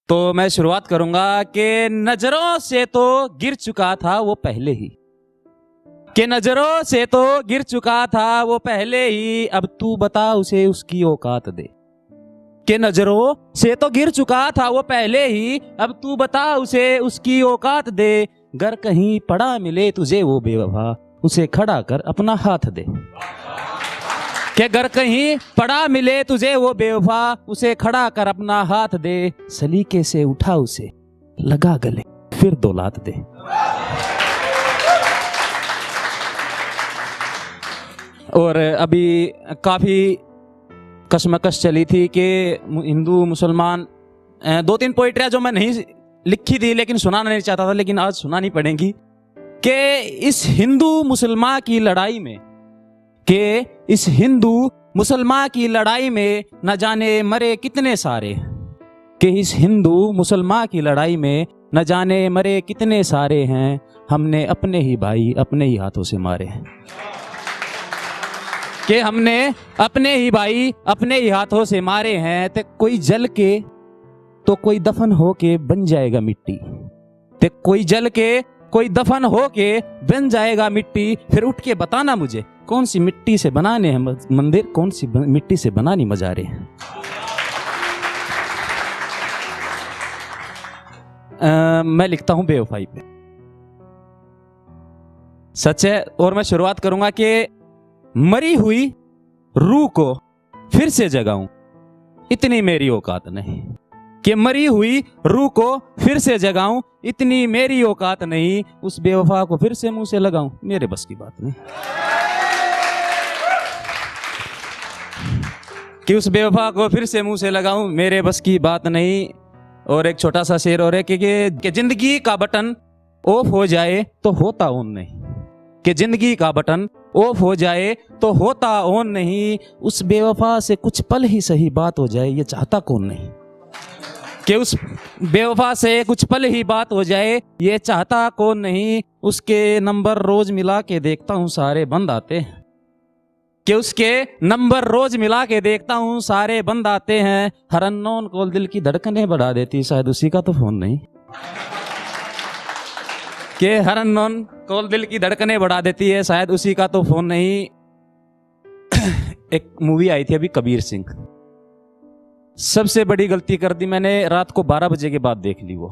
तो मैं शुरुआत करूंगा कि नजरों से तो गिर चुका था वो पहले ही, कि नजरों से तो गिर चुका था वो पहले ही, अब तू बता उसे उसकी औकात दे। कि नजरों से तो गिर चुका था वो पहले ही, अब तू बता उसे उसकी औकात दे। गर कहीं पड़ा मिले तुझे वो बेवफा, उसे खड़ा कर अपना हाथ दे। कि गर कहीं पड़ा मिले तुझे वो बेवफा, उसे खड़ा कर अपना हाथ दे। सलीके से उठा उसे लगा गले फिर दौलात दे। और अभी काफी कशमकश चली थी कि हिंदू मुसलमान, दो तीन पोइट्रियां जो मैं नहीं लिखी थी लेकिन सुनाना नहीं चाहता था, लेकिन आज सुनानी पड़ेंगी कि इस हिंदू मुसलमान की लड़ाई में, कि इस हिंदू मुसलमान की लड़ाई में न जाने मरे कितने सारे, कि इस हिंदू मुसलमान की लड़ाई में न जाने मरे कितने सारे हैं, हमने अपने ही भाई अपने ही हाथों से मारे हैं। कि हमने अपने ही भाई अपने ही हाथों से मारे हैं। ते कोई जल के तो कोई दफन हो के बन जाएगा मिट्टी, ते कोई जल के कोई दफन हो के बन जाएगा मिट्टी। फिर उठ के बताना मुझे कौन सी मिट्टी से बनाने हैं मंदिर, कौन सी मिट्टी से बनानी मजारे हैं। मैं लिखता हूं बेवफाई पे। सच है। और मैं शुरुआत करूंगा कि मरी हुई रूह को फिर से जगाऊं, इतनी मेरी औकात नहीं। कि मरी हुई रूह को फिर से जगाऊं, इतनी मेरी औकात नहीं। उस बेवफा को फिर से मुंह से लगाऊं, मेरे बस की बात नहीं। कि उस बेवफा को फिर से मुंह से लगाऊं, मेरे बस की बात नहीं। और एक छोटा सा शेर और है कि जिंदगी का बटन ऑफ हो जाए तो होता ऑन नहीं। कि जिंदगी का बटन ऑफ हो जाए तो होता ऑन नहीं। उस बेवफा से कुछ पल ही सही बात हो जाए, ये चाहता कौन नहीं। कि उस बेवफा से कुछ पल ही बात हो जाए, ये चाहता कौन नहीं। उसके नंबर रोज मिला के देखता हूँ सारे बंद आते हैं। कि उसके नंबर रोज मिला के देखता हूँ सारे बंद आते हैं। हर अननोन कॉल दिल की धड़कनें बढ़ा देती, शायद उसी का तो फोन नहीं। कि हर अननोन कॉल दिल की धड़कनें बढ़ा देती है, शायद उसी का तो फोन नहीं। एक मूवी आई थी अभी, कबीर सिंह। सबसे बड़ी गलती कर दी मैंने, रात को 12 बजे के बाद देख ली वो।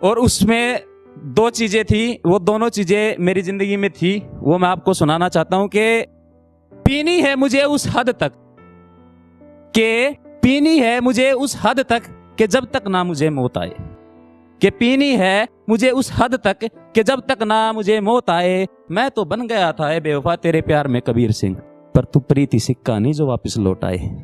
और उसमें दो चीजें थी, वो दोनों चीजें मेरी जिंदगी में थी, वो मैं आपको सुनाना चाहता हूं। कि पीनी है मुझे उस हद तक, कि पीनी है मुझे उस हद तक कि जब तक ना मुझे मौत आए। कि पीनी है मुझे उस हद तक कि जब तक ना मुझे मौत आए। मैं तो बन गया था ए बेवफा तेरे प्यार में कबीर सिंह, पर तू प्रीति सिक्का नहीं जो वापस लौट आए।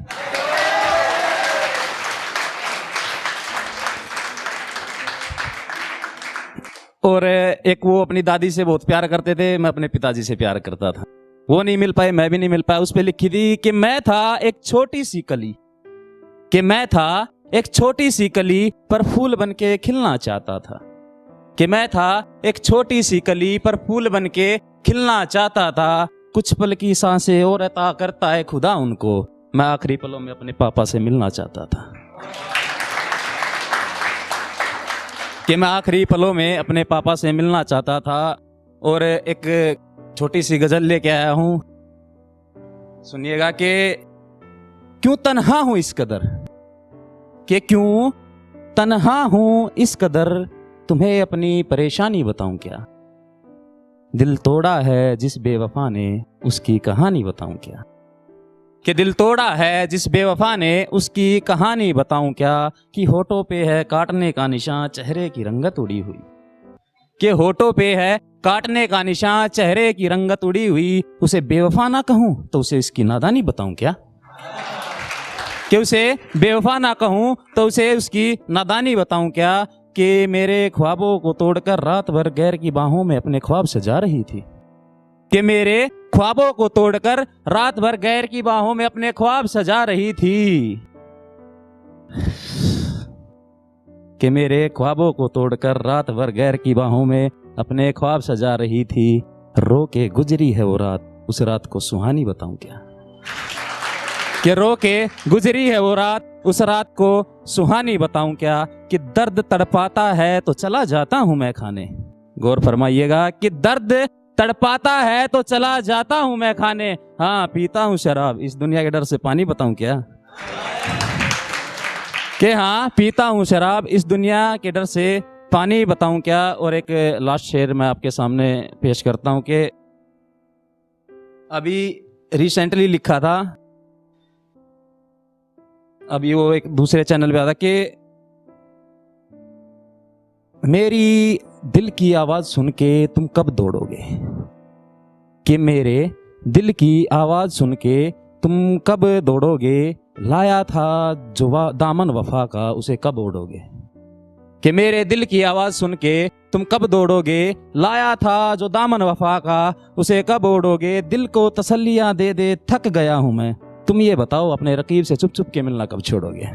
और एक वो अपनी दादी से बहुत प्यार करते थे, मैं अपने पिताजी से प्यार करता था। वो नहीं मिल पाए, मैं भी नहीं मिल पाया। उस पे लिखी थी कि मैं था एक छोटी सी कली, कि मैं था एक छोटी सी कली पर फूल बन के खिलना चाहता था। कि मैं था एक छोटी सी कली पर फूल बन के खिलना चाहता था। कुछ पल की सांसें और अता करता है खुदा उनको, मैं आखिरी पलों में अपने पापा से मिलना चाहता था। कि मैं आखिरी पलों में अपने पापा से मिलना चाहता था। और एक छोटी सी गजल लेके आया हूं, सुनिएगा। कि क्यों तन्हा हूं इस कदर, कि क्यों तन्हा हूं इस कदर, तुम्हें अपनी परेशानी बताऊं क्या। दिल तोड़ा है जिस बेवफा ने, उसकी कहानी बताऊं क्या। कि दिल तोड़ा है जिस बेवफा ने, उसकी कहानी बताऊं क्या। कि होठों पे है काटने का निशान, चेहरे की रंगत उड़ी हुई। कि होठों पे है काटने का निशान, चेहरे की रंगत उड़ी हुई। उसे बेवफा ना कहूं तो उसे इसकी नादानी बताऊं क्या। कि उसे बेवफा ना कहूं तो उसे उसकी नादानी बताऊं क्या। कि मेरे ख्वाबों को तोड़कर रात भर गैर की बाहों में अपने ख्वाब सजा रही थी। कि मेरे ख्वाबों को तोड़कर रात भर गैर की बाहों में अपने ख्वाब सजा रही थी। कि मेरे ख्वाबों को तोड़कर रात भर गैर की बाहों में अपने ख्वाब सजा रही थी। रो के गुजरी है वो रात, उस रात को सुहानी बताऊं क्या। कि रो के गुजरी है वो रात, उस रात को सुहानी बताऊं क्या, कि दर्द तड़पाता है तो चला जाता हूं मैं खाने। गौर फरमाइएगा कि दर्द तड़पाता है तो चला जाता हूं मैं खाने, हाँ पीता हूं शराब इस दुनिया के डर से पानी बताऊं क्या, कि हाँ पीता हूं शराब इस दुनिया के डर से पानी बताऊं क्या। और एक लास्ट शेर मैं आपके सामने पेश करता हूं कि अभी रिसेंटली लिखा था, अभी वो एक दूसरे चैनल पे आता कि मेरी दिल की आवाज सुन के तुम कब दौड़ोगे, कि मेरे दिल की आवाज सुन के तुम कब दौड़ोगे, लाया था जो दामन वफा का उसे कब ओढ़ोगे। कि मेरे दिल की आवाज सुन के तुम कब दौड़ोगे, लाया था जो दामन वफा का उसे कब ओढ़ोगे। दिल को तसल्लियां दे दे थक गया हूं मैं, तुम ये बताओ अपने रकीब से चुप चुप के मिलना कब छोड़ोगे।